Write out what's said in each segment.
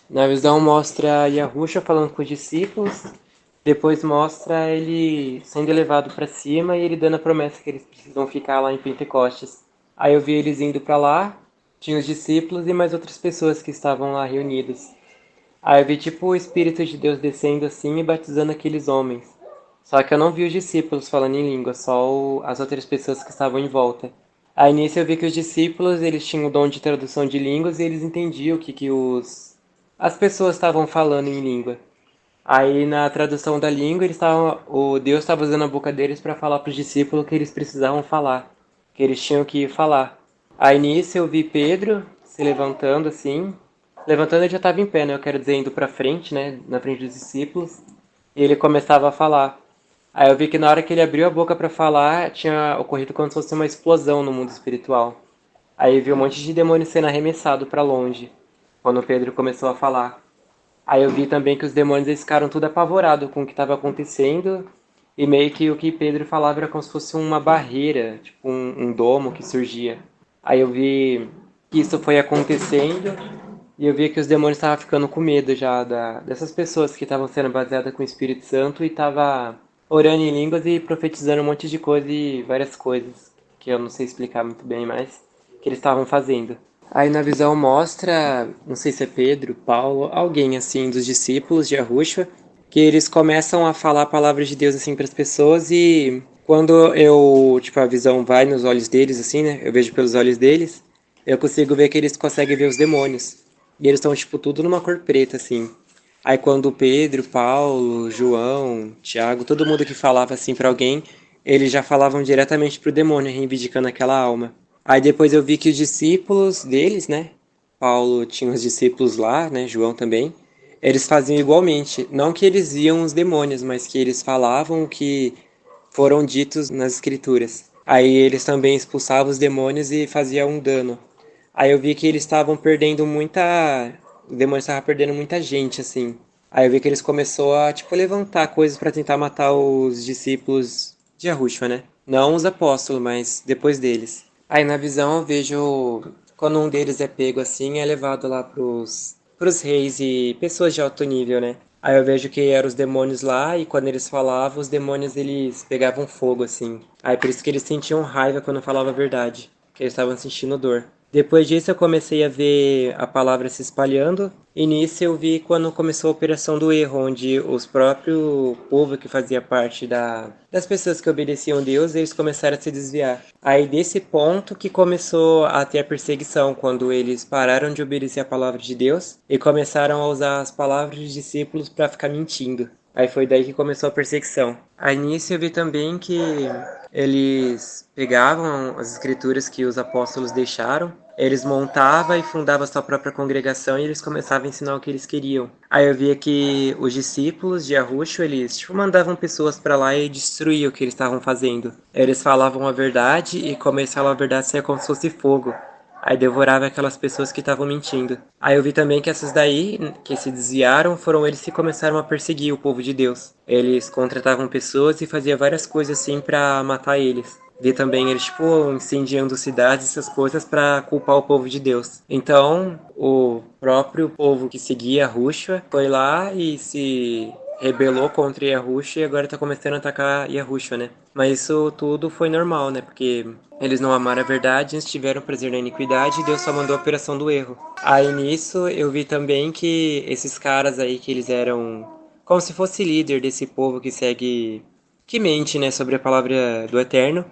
Na visão mostra Yahusha falando com os discípulos, depois mostra ele sendo elevado para cima e ele dando a promessa que eles precisam ficar lá em Pentecostes. Aí eu vi eles indo para lá, tinha os discípulos e mais outras pessoas que estavam lá reunidas. Aí eu vi tipo o Espírito de Deus descendo assim e batizando aqueles homens. Só que eu não vi os discípulos falando em língua, só as outras pessoas que estavam em volta. Aí nisso eu vi que os discípulos, eles tinham o dom de tradução de línguas e eles entendiam o que as pessoas estavam falando em língua. Aí na tradução da língua, o Deus estava usando a boca deles para falar para os discípulos que eles precisavam falar, que eles tinham que falar. Aí nisso eu vi Pedro se levantando assim, levantando ele já estava em pé, né? Eu quero dizer indo para frente, né? Na frente dos discípulos, e ele começava a falar. Aí eu vi que na hora que ele abriu a boca para falar, tinha ocorrido como se fosse uma explosão no mundo espiritual. Aí eu vi um monte de demônios sendo arremessado para longe, quando Pedro começou a falar. Aí eu vi também que os demônios eles ficaram tudo apavorados com o que estava acontecendo. E meio que o que Pedro falava era como se fosse uma barreira, tipo um domo que surgia. Aí eu vi que isso foi acontecendo e eu vi que os demônios estavam ficando com medo já dessas pessoas que estavam sendo baseadas com o Espírito Santo e estavam orando em línguas e profetizando um monte de coisa e várias coisas que eu não sei explicar muito bem, mas que eles estavam fazendo. Aí na visão mostra, não sei se é Pedro, Paulo, alguém assim dos discípulos de Yahushua, que eles começam a falar a palavra de Deus assim para as pessoas e quando tipo, a visão vai nos olhos deles assim, né? Eu vejo pelos olhos deles, eu consigo ver que eles conseguem ver os demônios. E eles estão tipo tudo numa cor preta assim. Aí quando Pedro, Paulo, João, Tiago, todo mundo que falava assim para alguém, eles já falavam diretamente pro demônio, reivindicando aquela alma. Aí depois eu vi que os discípulos deles, né? Paulo tinha os discípulos lá, né? João também. Eles faziam igualmente. Não que eles viam os demônios, mas que eles falavam o que foram ditos nas escrituras. Aí eles também expulsavam os demônios e faziam um dano. Aí eu vi que eles estavam perdendo muita. O demônio estava perdendo muita gente, assim. Aí eu vi que eles começaram a, tipo, levantar coisas para tentar matar os discípulos de Yahushua, né? Não os apóstolos, mas depois deles. Aí na visão eu vejo quando um deles é pego assim, é levado lá pros reis e pessoas de alto nível, né? Aí eu vejo que eram os demônios lá e quando eles falavam, os demônios eles pegavam fogo assim. Aí por isso que eles sentiam raiva quando falava a verdade, que eles estavam sentindo dor. Depois disso eu comecei a ver a palavra se espalhando. E nisso eu vi quando começou a operação do erro, onde os próprios povo que fazia parte das pessoas que obedeciam a Deus, eles começaram a se desviar. Aí desse ponto que começou a ter a perseguição, quando eles pararam de obedecer a palavra de Deus e começaram a usar as palavras dos discípulos para ficar mentindo. Aí foi daí que começou a perseguição. Aí nisso eu vi também que eles pegavam as escrituras que os apóstolos deixaram, eles montavam e fundavam a sua própria congregação e eles começavam a ensinar o que eles queriam. Aí eu via que os discípulos de Yahushua, eles tipo, mandavam pessoas para lá e destruíam o que eles estavam fazendo. Eles falavam a verdade e como eles falavam a verdade, saia como se fosse fogo. Aí devorava aquelas pessoas que estavam mentindo. Aí eu vi também que essas daí, que se desviaram, foram eles que começaram a perseguir o povo de Deus. Eles contratavam pessoas e faziam várias coisas assim pra matar eles. Vi também eles, tipo, incendiando cidades, essas coisas pra culpar o povo de Deus. Então, o próprio povo que seguia a Rússia foi lá e se rebelou contra Yahushua e agora tá começando a atacar Yahushua, né? Mas isso tudo foi normal, né? Porque eles não amaram a verdade, eles tiveram prazer na iniquidade e Deus só mandou a operação do erro. Aí nisso eu vi também que esses caras aí que eles eram como se fosse líder desse povo que segue, que mente, né, sobre a palavra do Eterno.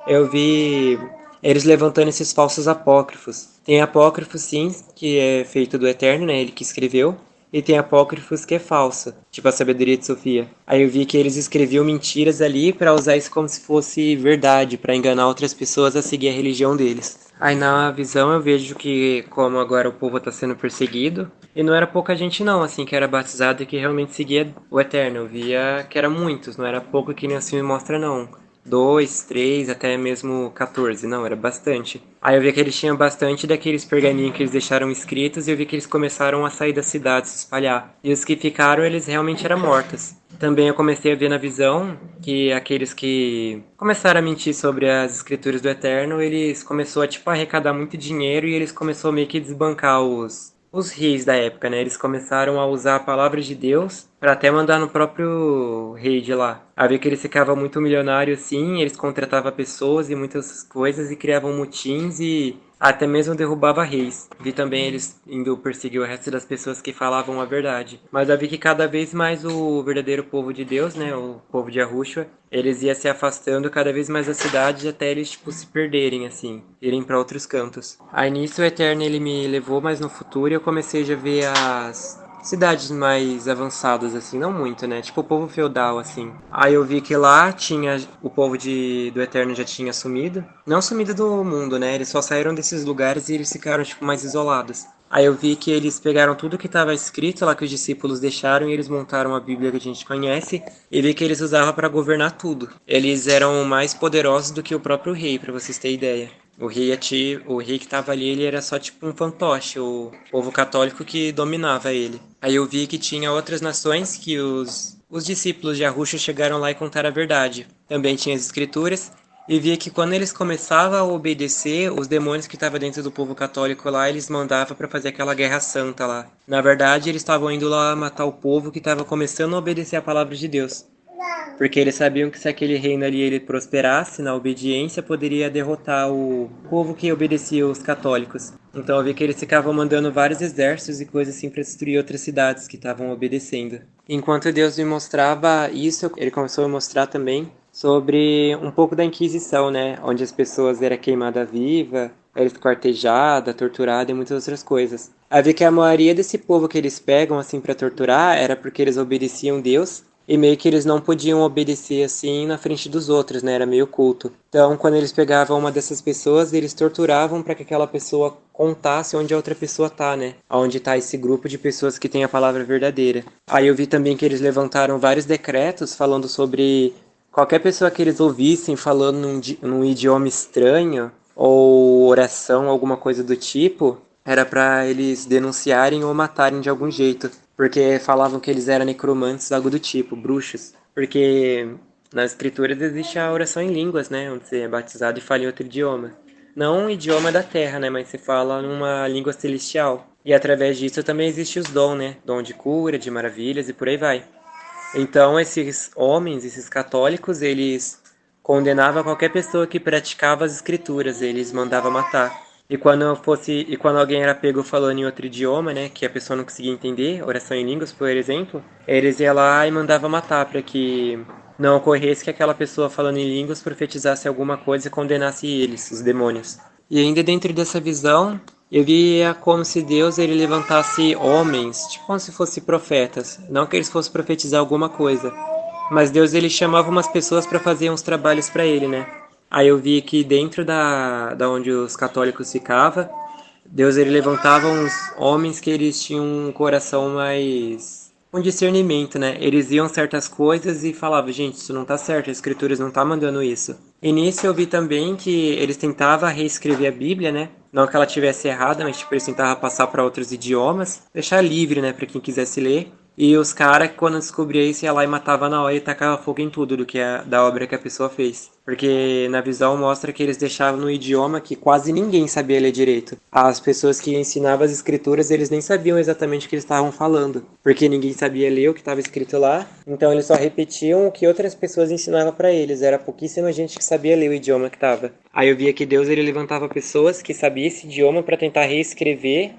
Eu vi eles levantando esses falsos apócrifos. Tem apócrifo sim, que é feito do Eterno, né, ele que escreveu. E tem apócrifos que é falsa, tipo a sabedoria de Sofia. Aí eu vi que eles escreviam mentiras ali para usar isso como se fosse verdade, para enganar outras pessoas a seguir a religião deles. Aí na visão eu vejo que como agora o povo está sendo perseguido, e não era pouca gente não, assim, que era batizado e que realmente seguia o Eterno. Eu via que era muitos, não era pouco que nem assim me mostra não. Dois, três, até mesmo 14. Não, era bastante. Aí eu vi que eles tinham bastante daqueles pergaminhos que eles deixaram escritos e eu vi que eles começaram a sair da cidade, se espalhar. E os que ficaram, eles realmente eram mortos. Também eu comecei a ver na visão que aqueles que começaram a mentir sobre as escrituras do Eterno, eles começou a tipo arrecadar muito dinheiro e eles começou meio que desbancar os reis da época, né? Eles começaram a usar a palavra de Deus para até mandar no próprio rei de lá. Havia que eles ficavam muito milionários assim, eles contratavam pessoas e muitas coisas e criavam motins e até mesmo derrubava reis. Vi também eles indo perseguir o resto das pessoas que falavam a verdade. Mas eu vi que cada vez mais o verdadeiro povo de Deus, né, o povo de Yahushua, eles iam se afastando cada vez mais da cidade até eles tipo se perderem assim, irem para outros cantos. Aí nisso o Eterno ele me levou mais no futuro e eu comecei já a ver as cidades mais avançadas, assim, não muito, né? Tipo o povo feudal, assim. Aí eu vi que lá tinha. O povo do Eterno já tinha sumido. Não sumido do mundo, né? Eles só saíram desses lugares e eles ficaram, tipo, mais isolados. Aí eu vi que eles pegaram tudo que estava escrito lá que os discípulos deixaram e eles montaram a Bíblia que a gente conhece e vi que eles usavam para governar tudo. Eles eram mais poderosos do que o próprio rei, para vocês terem ideia. O rei que estava ali, ele era só tipo um fantoche, o povo católico que dominava ele. Aí eu vi que tinha outras nações que os discípulos de Arusha chegaram lá e contaram a verdade. Também tinha as escrituras, e via que quando eles começavam a obedecer, os demônios que estavam dentro do povo católico lá, eles mandavam para fazer aquela guerra santa lá. Na verdade, eles estavam indo lá matar o povo que estava começando a obedecer a palavra de Deus. Porque eles sabiam que se aquele reino ali ele prosperasse na obediência, poderia derrotar o povo que obedecia os católicos. Então eu vi que eles ficavam mandando vários exércitos e coisas assim para destruir outras cidades que estavam obedecendo. Enquanto Deus me mostrava isso, ele começou a mostrar também sobre um pouco da Inquisição, né? Onde as pessoas eram queimadas viva, era esquartejada, torturada e muitas outras coisas. Havia que a maioria desse povo que eles pegam assim para torturar era porque eles obedeciam Deus e meio que eles não podiam obedecer assim na frente dos outros, né? Era meio culto. Então, quando eles pegavam uma dessas pessoas, eles torturavam para que aquela pessoa contasse onde a outra pessoa tá, né? Onde tá esse grupo de pessoas que tem a palavra verdadeira. Aí eu vi também que eles levantaram vários decretos falando sobre qualquer pessoa que eles ouvissem falando num idioma estranho ou oração, alguma coisa do tipo, era para eles denunciarem ou matarem de algum jeito. Porque falavam que eles eram necromantes, algo do tipo, bruxos. Porque nas escrituras existe a oração em línguas, né? Onde você é batizado e fala em outro idioma. Não um idioma da terra, né? Mas você fala numa língua celestial. E através disso também existe os dons, né? Dom de cura, de maravilhas e por aí vai. Então esses homens, esses católicos, eles condenavam qualquer pessoa que praticava as escrituras, eles mandavam matar. E quando alguém era pego falando em outro idioma, né, que a pessoa não conseguia entender, oração em línguas, por exemplo, eles iam lá e mandavam matar para que não ocorresse que aquela pessoa falando em línguas profetizasse alguma coisa e condenasse eles, os demônios. E ainda dentro dessa visão, eu via como se Deus ele levantasse homens, tipo como se fossem profetas, não que eles fossem profetizar alguma coisa, mas Deus ele chamava umas pessoas para fazer uns trabalhos para ele, né? Aí eu vi que dentro da onde os católicos ficavam, Deus ele levantava uns homens que eles tinham um coração mais um discernimento, né? Eles iam certas coisas e falavam, gente, isso não tá certo, as escrituras não tá mandando isso. E nisso eu vi também que eles tentavam reescrever a Bíblia, né? Não que ela tivesse errada, mas tipo, eles tentavam passar para outros idiomas, deixar livre, né, para quem quisesse ler. E os caras, quando descobria isso, ia lá e matava na hora e tacava fogo em tudo da obra que a pessoa fez. Porque na visão mostra que eles deixavam no idioma que quase ninguém sabia ler direito. As pessoas que ensinavam as escrituras, eles nem sabiam exatamente o que eles estavam falando. Porque ninguém sabia ler o que estava escrito lá. Então eles só repetiam o que outras pessoas ensinavam para eles. Era pouquíssima gente que sabia ler o idioma que estava. Aí eu via que Deus ele levantava pessoas que sabiam esse idioma para tentar reescrever,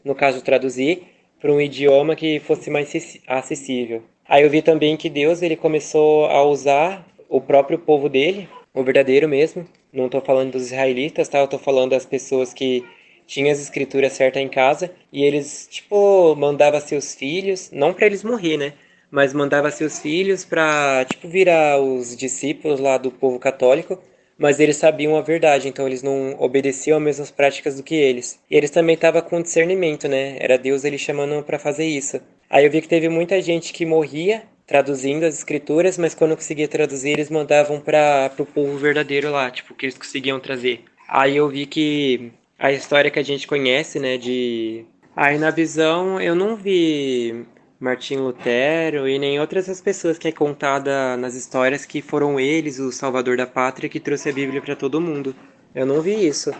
no caso traduzir, para um idioma que fosse mais acessível. Aí eu vi também que Deus ele começou a usar o próprio povo dele, o verdadeiro mesmo. Não estou falando dos israelitas, tá? Eu estou falando das pessoas que tinham as escrituras certas em casa e eles, tipo, mandava seus filhos, não para eles morrer, né? Mas mandava seus filhos para, tipo, virar os discípulos lá do povo católico, mas eles sabiam a verdade, então eles não obedeciam as mesmas práticas do que eles. E eles também estavam com discernimento, né? Era Deus ele chamando para fazer isso. Aí eu vi que teve muita gente que morria traduzindo as escrituras, mas quando conseguia traduzir, eles mandavam para o povo verdadeiro lá, tipo, que eles conseguiam trazer. Aí eu vi que a história que a gente conhece, né, de... Aí na visão eu não vi Martim Lutero e nem outras as pessoas que é contada nas histórias que foram eles, o salvador da pátria, que trouxe a Bíblia para todo mundo. Eu não vi isso.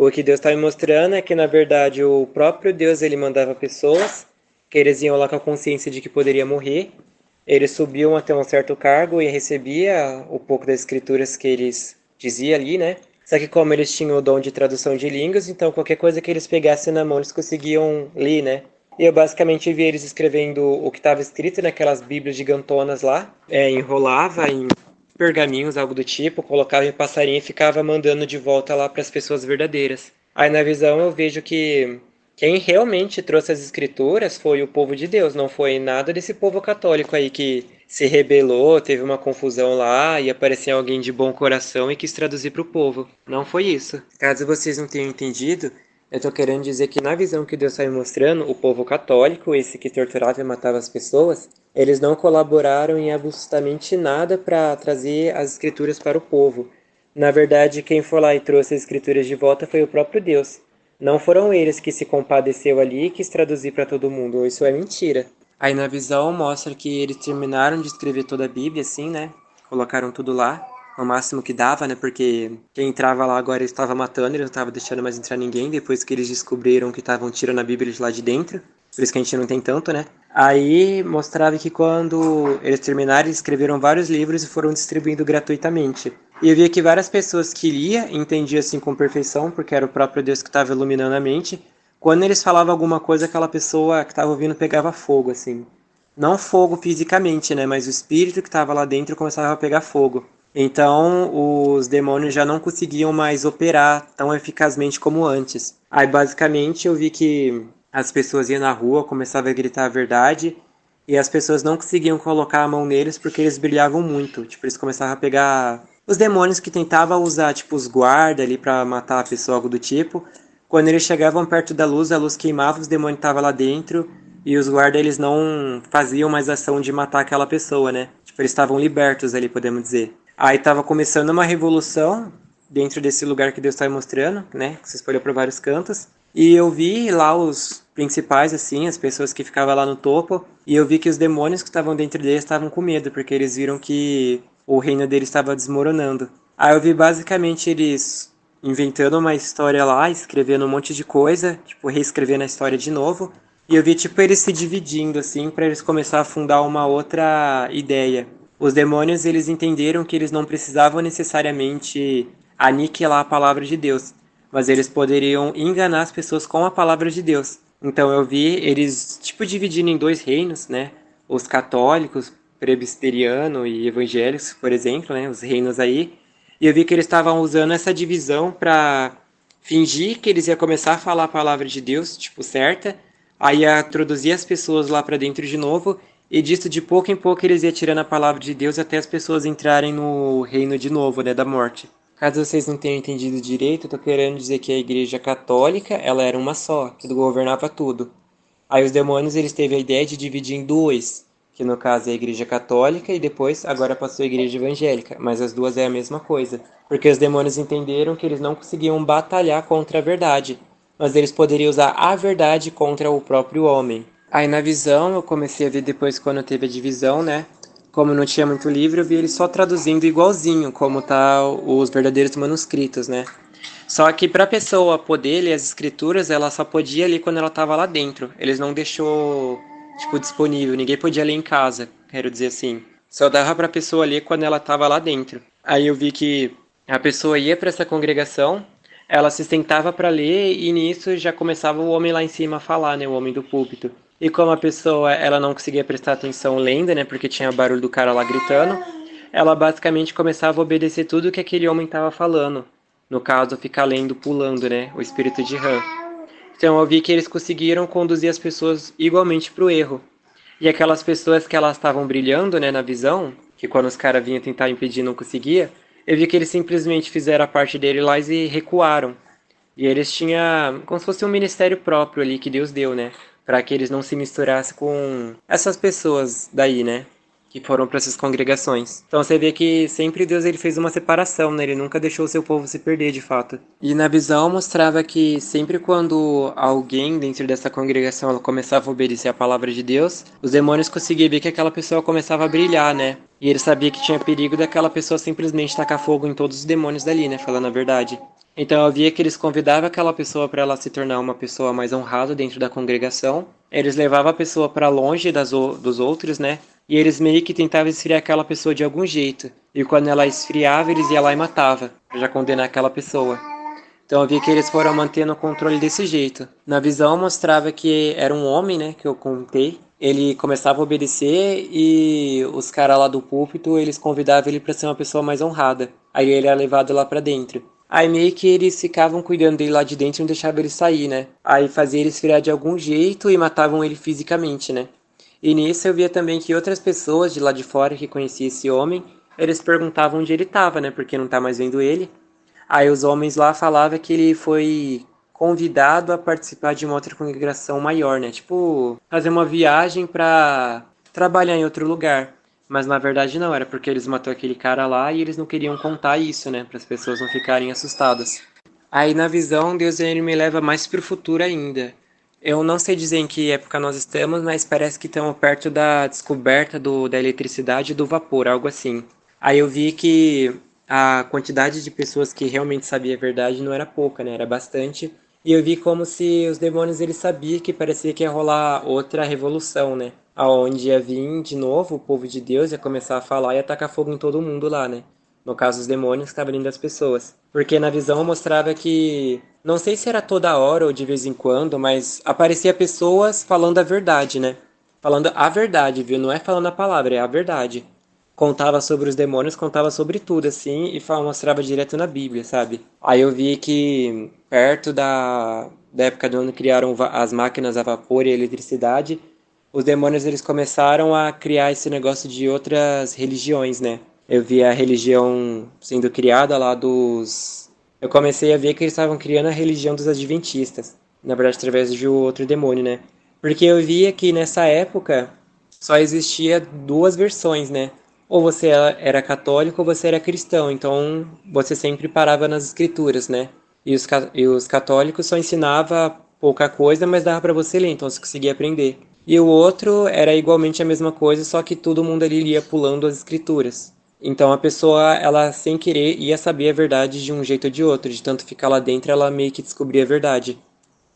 O que Deus está me mostrando é que, na verdade, o próprio Deus ele mandava pessoas, que eles iam lá com a consciência de que poderia morrer, eles subiam até um certo cargo e recebia o pouco das escrituras que eles diziam ali, né? Só que como eles tinham o dom de tradução de línguas, então qualquer coisa que eles pegassem na mão eles conseguiam ler, né? E eu basicamente vi eles escrevendo o que estava escrito naquelas bíblias gigantonas lá, enrolava em pergaminhos, algo do tipo, colocava em passarinho e ficava mandando de volta lá para as pessoas verdadeiras. Aí na visão eu vejo que quem realmente trouxe as escrituras foi o povo de Deus, não foi nada desse povo católico aí que se rebelou, teve uma confusão lá e apareceu alguém de bom coração e quis traduzir para o povo. Não foi isso. Caso vocês não tenham entendido, eu estou querendo dizer que na visão que Deus está me mostrando, o povo católico, esse que torturava e matava as pessoas, eles não colaboraram em absolutamente nada para trazer as escrituras para o povo. Na verdade, quem foi lá e trouxe as escrituras de volta foi o próprio Deus. Não foram eles que se compadeceu ali e quis traduzir para todo mundo. Isso é mentira. Aí na visão mostra que eles terminaram de escrever toda a Bíblia, assim, né? Colocaram tudo lá, ao máximo que dava, né? Porque quem entrava lá agora estava matando, eles não estavam deixando mais entrar ninguém, depois que eles descobriram que estavam tirando a Bíblia de lá de dentro. Por isso que a gente não tem tanto, né? Aí mostrava que quando eles terminaram, eles escreveram vários livros e foram distribuindo gratuitamente. E eu via que várias pessoas que lia entendiam assim com perfeição, porque era o próprio Deus que estava iluminando a mente. Quando eles falavam alguma coisa, aquela pessoa que estava ouvindo pegava fogo, assim. Não fogo fisicamente, né? Mas o espírito que estava lá dentro começava a pegar fogo. Então, os demônios já não conseguiam mais operar tão eficazmente como antes. Aí, basicamente, eu vi que as pessoas iam na rua, começavam a gritar a verdade, e as pessoas não conseguiam colocar a mão neles porque eles brilhavam muito. Tipo, eles começavam a pegar os demônios que tentavam usar, tipo, os guardas ali pra matar a pessoa, algo do tipo. Quando eles chegavam perto da luz, a luz queimava, os demônios estavam lá dentro, e os guardas, eles não faziam mais ação de matar aquela pessoa, né? Tipo, eles estavam libertos ali, podemos dizer. Aí tava começando uma revolução dentro desse lugar que Deus está mostrando, né? Que se espalhou por vários cantos. E eu vi lá os principais, assim, as pessoas que ficavam lá no topo, e eu vi que os demônios que estavam dentro deles estavam com medo, porque eles viram que o reino deles estava desmoronando. Aí eu vi basicamente eles inventando uma história lá, escrevendo um monte de coisa, tipo, reescrevendo a história de novo. E eu vi, tipo, eles se dividindo, assim, para eles começar a fundar uma outra ideia. Os demônios, eles entenderam que eles não precisavam necessariamente aniquilar a palavra de Deus, mas eles poderiam enganar as pessoas com a palavra de Deus. Então eu vi eles, tipo, dividindo em dois reinos, né? Os católicos, presbiteriano e evangélicos, por exemplo, né? Os reinos aí. E eu vi que eles estavam usando essa divisão para fingir que eles iam começar a falar a palavra de Deus, tipo, certa, aí ia introduzir as pessoas lá para dentro de novo, e disso de pouco em pouco eles iam tirando a palavra de Deus até as pessoas entrarem no reino de novo, né, da morte. Caso vocês não tenham entendido direito, eu tô querendo dizer que a igreja católica, ela era uma só, que governava tudo. Aí os demônios, eles teve a ideia de dividir em dois, que no caso é a igreja católica e depois agora passou a igreja evangélica, mas as duas é a mesma coisa. Porque os demônios entenderam que eles não conseguiam batalhar contra a verdade, mas eles poderiam usar a verdade contra o próprio homem. Aí na visão, eu comecei a ver depois quando teve a divisão, né? Como não tinha muito livro, eu vi eles só traduzindo igualzinho, como tá os verdadeiros manuscritos, né? Só que para a pessoa poder ler as escrituras, ela só podia ler quando ela estava lá dentro. Eles não deixou tipo disponível, ninguém podia ler em casa, quero dizer assim. Só dava para a pessoa ler quando ela estava lá dentro. Aí eu vi que a pessoa ia para essa congregação, ela se sentava para ler e nisso já começava o homem lá em cima a falar, né, o homem do púlpito. E como a pessoa ela não conseguia prestar atenção lendo, né, porque tinha barulho do cara lá gritando, ela basicamente começava a obedecer tudo que aquele homem estava falando. No caso, ficar lendo, pulando, né? O espírito de Ram. Então eu vi que eles conseguiram conduzir as pessoas igualmente para o erro. E aquelas pessoas que elas estavam brilhando, né, na visão, que quando os caras vinham tentar impedir não conseguia, eu vi que eles simplesmente fizeram a parte dele lá e recuaram. E eles tinham como se fosse um ministério próprio ali que Deus deu, né? Para que eles não se misturassem com essas pessoas daí, né? que foram para essas congregações. Então você vê que sempre Deus ele fez uma separação, né? Ele nunca deixou o seu povo se perder de fato. E na visão mostrava que sempre quando alguém dentro dessa congregação ela começava a obedecer a palavra de Deus, os demônios conseguiam ver que aquela pessoa começava a brilhar, né? E ele sabia que tinha perigo daquela pessoa simplesmente tacar fogo em todos os demônios dali, né? Falando a verdade. Então eu via que eles convidavam aquela pessoa para ela se tornar uma pessoa mais honrada dentro da congregação. Eles levavam a pessoa para longe dos outros, né? E eles meio que tentavam esfriar aquela pessoa de algum jeito. E quando ela esfriava, eles iam lá e matavam, pra já condenar aquela pessoa. Então eu vi que eles foram mantendo o controle desse jeito. Na visão mostrava que era um homem, né, que eu contei. Ele começava a obedecer e os caras lá do púlpito, eles convidavam ele para ser uma pessoa mais honrada. Aí ele era levado lá para dentro. Aí meio que eles ficavam cuidando dele lá de dentro e não deixavam ele sair, né? Aí fazia ele esfriar de algum jeito e matavam ele fisicamente, né? E nisso eu via também que outras pessoas de lá de fora que conheciam esse homem, eles perguntavam onde ele estava, né? Porque não tá mais vendo ele. Aí os homens lá falavam que ele foi convidado a participar de uma outra congregação maior, né? Tipo, fazer uma viagem pra trabalhar em outro lugar. Mas na verdade não, era porque eles matou aquele cara lá e eles não queriam contar isso, né? Para as pessoas não ficarem assustadas. Aí na visão, Deus ele me leva mais pro futuro ainda. Eu não sei dizer em que época nós estamos, mas parece que estamos perto da descoberta da eletricidade e do vapor, algo assim. Aí eu vi que a quantidade de pessoas que realmente sabia a verdade não era pouca, né? Era bastante. E eu vi como se os demônios eles sabiam que parecia que ia rolar outra revolução, né? Aonde ia vir de novo o povo de Deus ia começar a falar e atacar fogo em todo mundo lá, né? No caso, os demônios que estavam dentro das pessoas. Porque na visão mostrava que, não sei se era toda hora ou de vez em quando, mas aparecia pessoas falando a verdade, né? Falando a verdade, viu? Não é falando a palavra, é a verdade. Contava sobre os demônios, contava sobre tudo, assim, e mostrava direto na Bíblia, sabe? Aí eu vi que perto da época de onde criaram as máquinas a vapor e a eletricidade, os demônios eles começaram a criar esse negócio de outras religiões, né? Eu vi a religião sendo criada lá dos. Eu comecei a ver que eles estavam criando a religião dos adventistas. Na verdade, através de outro demônio, né? Porque eu via que nessa época só existia duas versões, né? Ou você era católico ou você era cristão. Então você sempre parava nas escrituras, né? E os católicos só ensinava pouca coisa, mas dava para você ler, então você conseguia aprender. E o outro era igualmente a mesma coisa, só que todo mundo ali ia pulando as escrituras. Então a pessoa, ela sem querer, ia saber a verdade de um jeito ou de outro, de tanto ficar lá dentro, ela meio que descobria a verdade.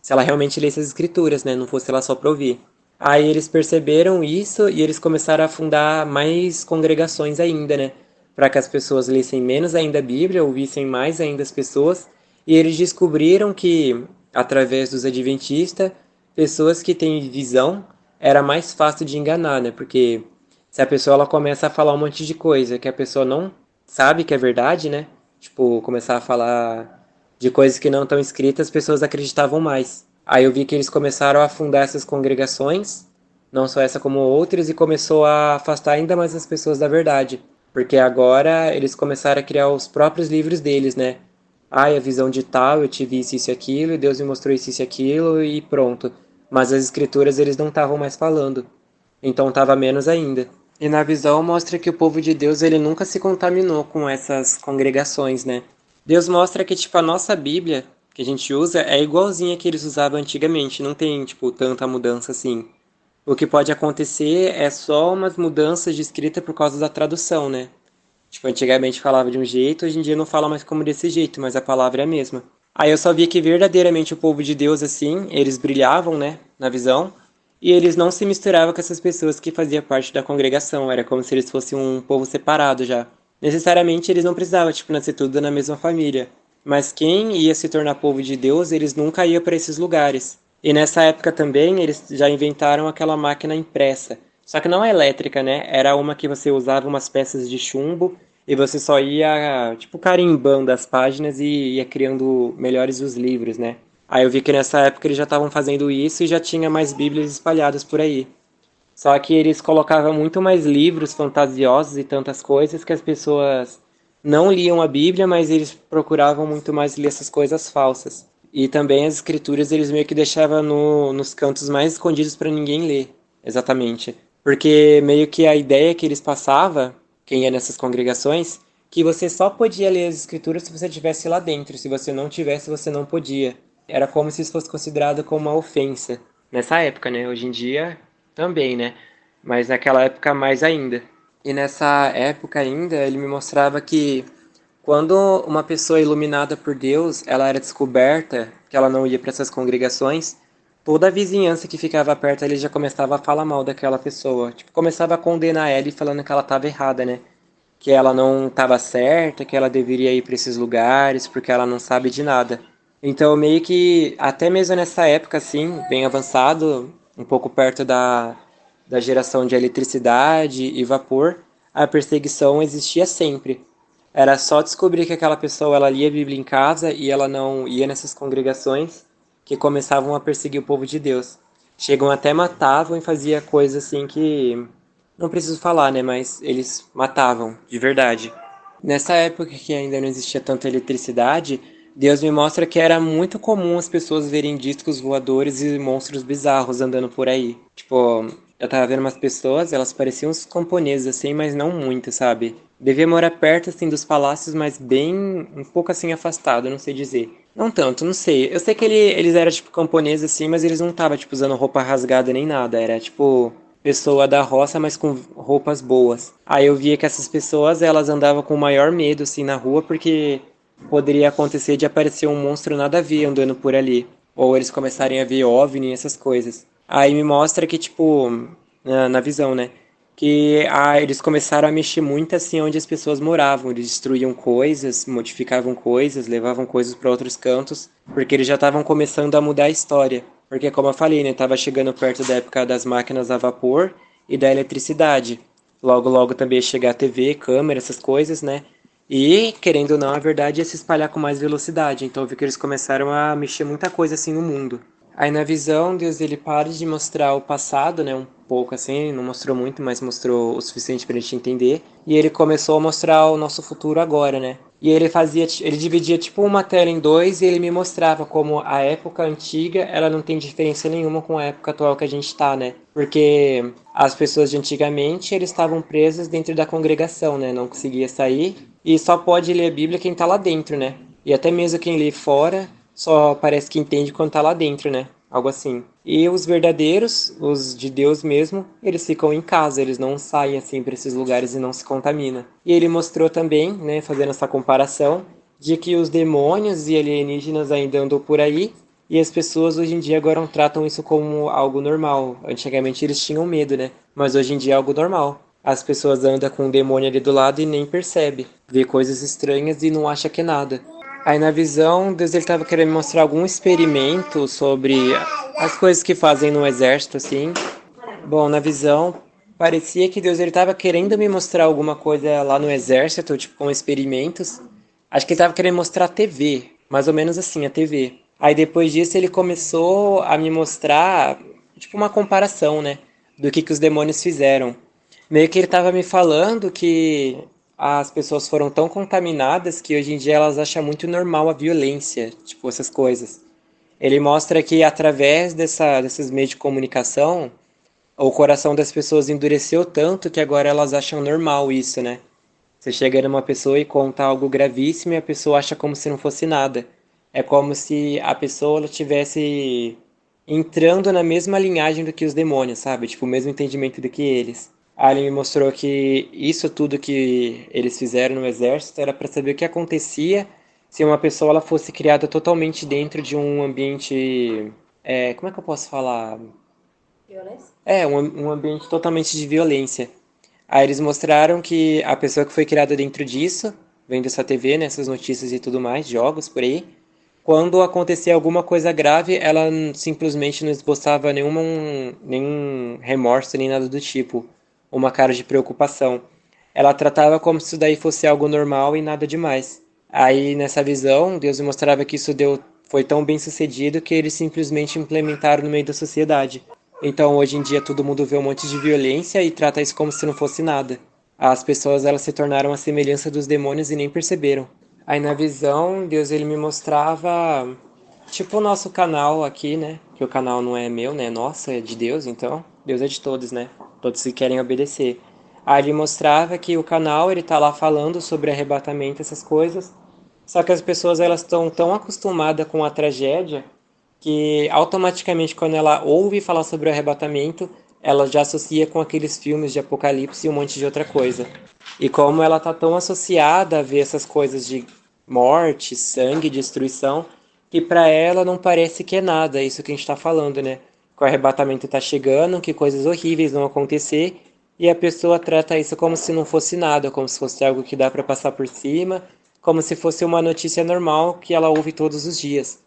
Se ela realmente lesse as escrituras, né? Não fosse ela só pra ouvir. Aí eles perceberam isso e eles começaram a fundar mais congregações ainda, né? Para que as pessoas lessem menos ainda a Bíblia, ouvissem mais ainda as pessoas. E eles descobriram que, através dos adventistas, pessoas que têm visão era mais fácil de enganar, né? Porque se a pessoa ela começa a falar um monte de coisa que a pessoa não sabe que é verdade, né? Tipo, começar a falar de coisas que não estão escritas, as pessoas acreditavam mais. Aí eu vi que eles começaram a fundar essas congregações, não só essa como outras, e começou a afastar ainda mais as pessoas da verdade. Porque agora eles começaram a criar os próprios livros deles, né? Ai, a visão de tal, eu tive isso e aquilo, e Deus me mostrou isso e aquilo, e pronto. Mas as escrituras eles não estavam mais falando. Então estava menos ainda. E na visão mostra que o povo de Deus ele nunca se contaminou com essas congregações, né? Deus mostra que tipo a nossa Bíblia que a gente usa é igualzinha que eles usavam antigamente, não tem tipo tanta mudança assim. O que pode acontecer é só umas mudanças de escrita por causa da tradução, né? Tipo, antigamente falava de um jeito, hoje em dia não fala mais como desse jeito, mas a palavra é a mesma. Aí eu só vi que verdadeiramente o povo de Deus, assim, eles brilhavam, né, na visão, e eles não se misturavam com essas pessoas que faziam parte da congregação, era como se eles fossem um povo separado já. Necessariamente eles não precisavam, tipo, nascer tudo na mesma família. Mas quem ia se tornar povo de Deus, eles nunca iam para esses lugares. E nessa época também, eles já inventaram aquela máquina impressa. Só que não é elétrica, né? Era uma que você usava umas peças de chumbo e você só ia, tipo, carimbando as páginas e ia criando melhores os livros, né? Aí eu vi que nessa época eles já estavam fazendo isso e já tinha mais bíblias espalhadas por aí. Só que eles colocavam muito mais livros fantasiosos e tantas coisas que as pessoas não liam a Bíblia, mas eles procuravam muito mais ler essas coisas falsas. E também as escrituras eles meio que deixavam nos cantos mais escondidos para ninguém ler, exatamente. Porque meio que a ideia que eles passavam, quem ia nessas congregações, que você só podia ler as escrituras se você estivesse lá dentro. Se você não tivesse, você não podia. Era como se isso fosse considerado como uma ofensa. Nessa época, né? Hoje em dia, também, né? Mas naquela época, mais ainda. E nessa época ainda, ele me mostrava que quando uma pessoa iluminada por Deus, ela era descoberta, que ela não ia para essas congregações, toda a vizinhança que ficava perto ali já começava a falar mal daquela pessoa. Tipo, começava a condenar ela e falando que ela estava errada, né? Que ela não estava certa, que ela deveria ir para esses lugares, porque ela não sabe de nada. Então, meio que, até mesmo nessa época, assim, bem avançado, um pouco perto da geração de eletricidade e vapor, a perseguição existia sempre. Era só descobrir que aquela pessoa ela lia a Bíblia em casa e ela não ia nessas congregações que começavam a perseguir o povo de Deus. Chegam até matavam e fazia coisas assim que não preciso falar, né, mas eles matavam de verdade. Nessa época que ainda não existia tanta eletricidade, Deus me mostra que era muito comum as pessoas verem discos voadores e monstros bizarros andando por aí. Tipo, eu tava vendo umas pessoas, elas pareciam uns camponeses assim, mas não muito, sabe? Devia morar perto assim dos palácios, mas bem um pouco assim afastado, não sei dizer. Não tanto, não sei. Eu sei que eles eram tipo camponeses assim, mas eles não estavam tipo usando roupa rasgada nem nada, era tipo pessoa da roça, mas com roupas boas. Aí eu via que essas pessoas, elas andavam com o maior medo, assim, na rua, porque poderia acontecer de aparecer um monstro nada a ver andando por ali. Ou eles começarem a ver OVNI, essas coisas. Aí me mostra que, tipo, na visão, né? Que eles começaram a mexer muito assim onde as pessoas moravam. Eles destruíam coisas, modificavam coisas, levavam coisas para outros cantos, porque eles já estavam começando a mudar a história. Porque, como eu falei, né, tava chegando perto da época das máquinas a vapor e da eletricidade. Logo, logo também ia chegar a TV, câmera, essas coisas, né? E, querendo ou não, a verdade ia se espalhar com mais velocidade. Então eu vi que eles começaram a mexer muita coisa assim no mundo. Aí na visão, Deus ele para de mostrar o passado, né, um pouco assim, não mostrou muito, mas mostrou o suficiente pra gente entender. E ele começou a mostrar o nosso futuro agora, né? E ele dividia tipo uma tela em dois e ele me mostrava como a época antiga, ela não tem diferença nenhuma com a época atual que a gente tá, né? Porque as pessoas de antigamente, eles estavam presas dentro da congregação, né? Não conseguia sair e só pode ler a Bíblia quem tá lá dentro, né? E até mesmo quem lê fora só parece que entende quando tá lá dentro, né? Algo assim. E os verdadeiros, os de Deus mesmo, eles ficam em casa, eles não saem assim para esses lugares e não se contaminam. E ele mostrou também, né, fazendo essa comparação, de que os demônios e alienígenas ainda andam por aí e as pessoas hoje em dia agora tratam isso como algo normal. Antigamente eles tinham medo, né? Mas hoje em dia é algo normal. As pessoas andam com um demônio ali do lado e nem percebe. Vê coisas estranhas e não acha que é nada. Aí na visão, Deus ele estava querendo mostrar algum experimento sobre as coisas que fazem no exército, assim. Bom, na visão, parecia que Deus ele estava querendo me mostrar alguma coisa lá no exército, tipo com experimentos. Acho que ele estava querendo mostrar a TV, mais ou menos assim, a TV. Aí depois disso ele começou a me mostrar, tipo uma comparação, né, do que os demônios fizeram. Meio que ele estava me falando que as pessoas foram tão contaminadas que hoje em dia elas acham muito normal a violência, tipo essas coisas. Ele mostra que através desses meios de comunicação, o coração das pessoas endureceu tanto que agora elas acham normal isso, né? Você chega numa pessoa e conta algo gravíssimo e a pessoa acha como se não fosse nada. É como se a pessoa ela tivesse entrando na mesma linhagem do que os demônios, sabe? Tipo, o mesmo entendimento do que eles. Aí ele me mostrou que isso tudo que eles fizeram no exército era para saber o que acontecia se uma pessoa ela fosse criada totalmente dentro de um ambiente. Como é que eu posso falar? Violência? Um ambiente totalmente de violência. Aí eles mostraram que a pessoa que foi criada dentro disso, vendo essa TV, né, essas notícias e tudo mais, jogos por aí, quando acontecia alguma coisa grave, ela simplesmente não esboçava nenhum remorso nem nada do tipo, uma cara de preocupação. Ela tratava como se isso daí fosse algo normal e nada demais. Aí nessa visão, Deus mostrava que foi tão bem sucedido que eles simplesmente implementaram no meio da sociedade. Então hoje em dia todo mundo vê um monte de violência e trata isso como se não fosse nada. As pessoas elas se tornaram a semelhança dos demônios e nem perceberam. Aí na visão, Deus ele me mostrava tipo o nosso canal aqui, né? Que o canal não é meu, né? É nosso, é de Deus, então Deus é de todos, né? todos se querem obedecer. Aí ele mostrava que o canal ele tá lá falando sobre arrebatamento, essas coisas, só que as pessoas elas estão tão acostumadas com a tragédia que automaticamente quando ela ouve falar sobre o arrebatamento, ela já associa com aqueles filmes de apocalipse e um monte de outra coisa. E como ela tá tão associada a ver essas coisas de morte, sangue, destruição, que para ela não parece que é nada isso que a gente está falando, né? Que o arrebatamento está chegando, que coisas horríveis vão acontecer, e a pessoa trata isso como se não fosse nada, como se fosse algo que dá para passar por cima, como se fosse uma notícia normal que ela ouve todos os dias.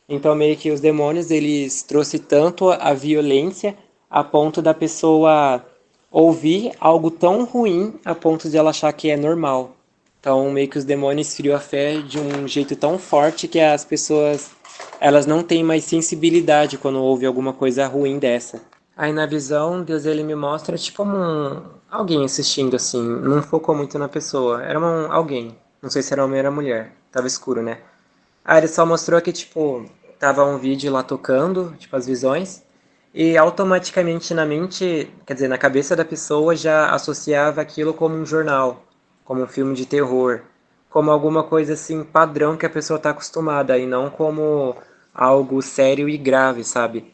Então meio que os demônios eles trouxe tanto a violência a ponto da pessoa ouvir algo tão ruim a ponto de ela achar que é normal. Então meio que os demônios esfriou a fé de um jeito tão forte que as pessoas elas não têm mais sensibilidade quando ouvem alguma coisa ruim dessa. Aí na visão, Deus ele me mostra tipo alguém assistindo assim, não focou muito na pessoa, era alguém, não sei se era homem ou era mulher, tava escuro, né? Ah, ele só mostrou que, tipo, tava um vídeo lá tocando, tipo, as visões, e automaticamente na mente, quer dizer, na cabeça da pessoa já associava aquilo como um jornal, como um filme de terror, como alguma coisa assim, padrão que a pessoa tá acostumada, e não como algo sério e grave, sabe?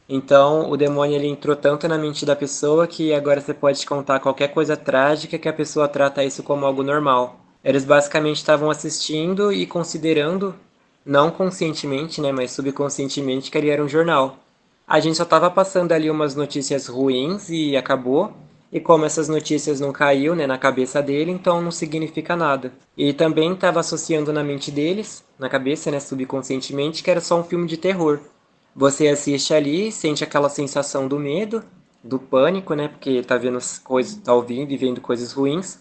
Então, o demônio ele entrou tanto na mente da pessoa que agora você pode contar qualquer coisa trágica que a pessoa trata isso como algo normal. Eles basicamente estavam assistindo e considerando, não conscientemente, né, mas subconscientemente, que ele era um jornal. A gente só estava passando ali umas notícias ruins e acabou. E como essas notícias não caiu, né, na cabeça dele, então não significa nada. E também estava associando na mente deles, na cabeça, né, subconscientemente, que era só um filme de terror. Você assiste ali, sente aquela sensação do medo, do pânico, né? Porque tá vendo as coisas, tá ouvindo e vendo coisas ruins.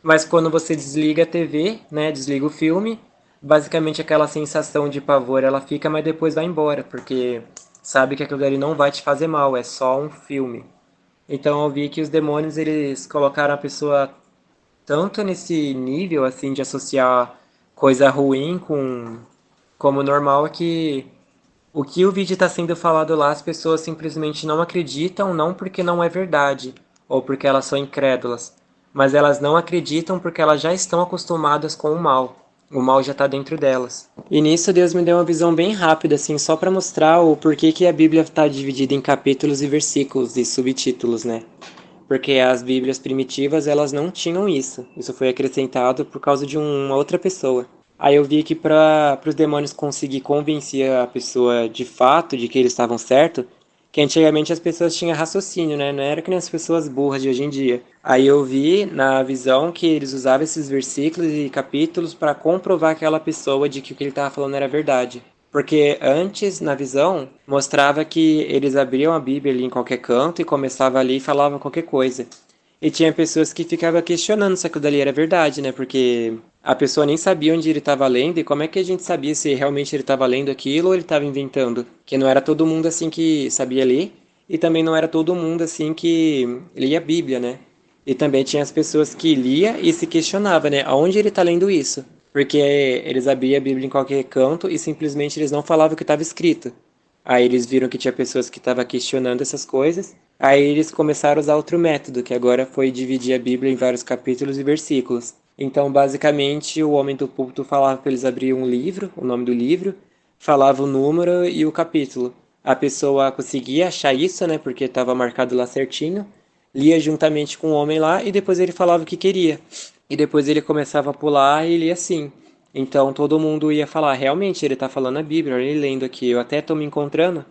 Mas quando você desliga a TV, né? Desliga o filme, basicamente aquela sensação de pavor ela fica, mas depois vai embora, porque sabe que aquilo ali não vai te fazer mal, é só um filme. Então eu vi que os demônios eles colocaram a pessoa tanto nesse nível assim de associar coisa ruim com como normal que o que o vídeo está sendo falado lá, as pessoas simplesmente não acreditam, não porque não é verdade, ou porque elas são incrédulas, mas elas não acreditam porque elas já estão acostumadas com o mal. O mal já está dentro delas. E nisso Deus me deu uma visão bem rápida, assim, só para mostrar o porquê que a Bíblia está dividida em capítulos e versículos e subtítulos, né? Porque as Bíblias primitivas elas não tinham isso. Isso foi acrescentado por causa de uma outra pessoa. Aí eu vi que para os demônios conseguir convencer a pessoa de fato de que eles estavam certos, que antigamente as pessoas tinham raciocínio, né? Não era que nem as pessoas burras de hoje em dia. Aí eu vi na visão que eles usavam esses versículos e capítulos para comprovar aquela pessoa de que o que ele estava falando era verdade. Porque antes, na visão, mostrava que eles abriam a Bíblia ali em qualquer canto e começava ali e falava qualquer coisa. E tinha pessoas que ficavam questionando se aquilo dali era verdade, né? Porque a pessoa nem sabia onde ele estava lendo e como é que a gente sabia se realmente ele estava lendo aquilo ou ele estava inventando. Que não era todo mundo assim que sabia ler e também não era todo mundo assim que lia a Bíblia, né? E também tinha as pessoas que lia e se questionava, né? Aonde ele está lendo isso? Porque eles abriam a Bíblia em qualquer canto e simplesmente eles não falavam o que estava escrito. Aí eles viram que tinha pessoas que estavam questionando essas coisas. Aí eles começaram a usar outro método, que agora foi dividir a Bíblia em vários capítulos e versículos. Então, basicamente, o homem do púlpito falava para eles abrirem um livro, o nome do livro, falava o número e o capítulo. A pessoa conseguia achar isso, né, porque estava marcado lá certinho, lia juntamente com o homem lá e depois ele falava o que queria. E depois ele começava a pular e lia assim. Então todo mundo ia falar, realmente ele está falando a Bíblia, olha ele lendo aqui, eu até estou me encontrando.